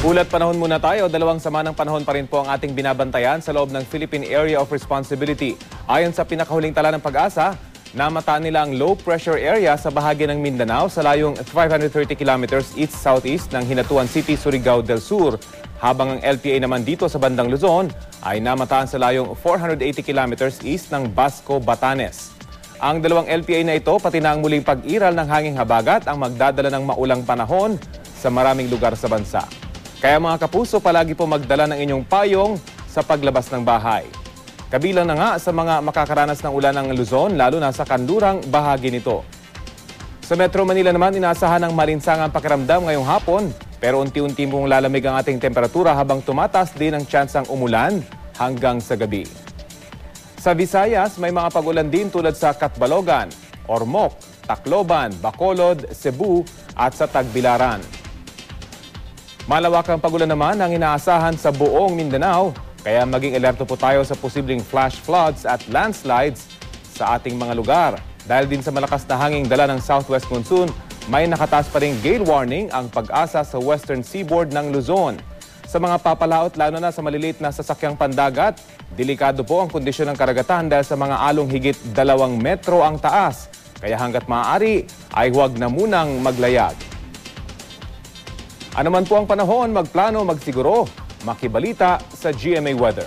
Ulat panahon muna tayo, dalawang sama ng panahon pa rin po ang ating binabantayan sa loob ng Philippine Area of Responsibility. Ayon sa pinakahuling tala ng Pag-asa, namataan nila ang low pressure area sa bahagi ng Mindanao sa layong 530 kilometers east-southeast ng Hinatuan City, Surigao del Sur. Habang ang LPA naman dito sa bandang Luzon ay namataan sa layong 480 kilometers east ng Basco, Batanes. Ang dalawang LPA na ito pati na ang muling pag-iral ng hanging habagat ang magdadala ng maulang panahon sa maraming lugar sa bansa. Kaya mga kapuso, palagi po magdala ng inyong payong sa paglabas ng bahay. Kabilang na nga sa mga makakaranas ng ulan ng Luzon, lalo na sa kanlurang bahagi nito. Sa Metro Manila naman, inaasahan ng malinsangang pakiramdam ngayong hapon, pero unti-unti mong lalamig ang ating temperatura habang tumataas din ang tsansang umulan hanggang sa gabi. Sa Visayas, may mga pag-ulan din tulad sa Catbalogan, Ormoc, Tacloban, Bacolod, Cebu at sa Tagbilaran. Malawakang pag-ulan naman ang inaasahan sa buong Mindanao, kaya maging alerto po tayo sa posibleng flash floods at landslides sa ating mga lugar. Dahil din sa malakas na hanging dala ng southwest monsoon, may nakataas pa ring gale warning ang Pag-asa sa western seaboard ng Luzon. Sa mga papalaot, lalo na sa maliliit na sasakyang pandagat, delikado po ang kondisyon ng karagatan dahil sa mga along higit 2 metro ang taas. Kaya hanggat maaari ay huwag na munang maglayag. Ano man po ang panahon, magplano, magsiguro, makibalita sa GMA Weather.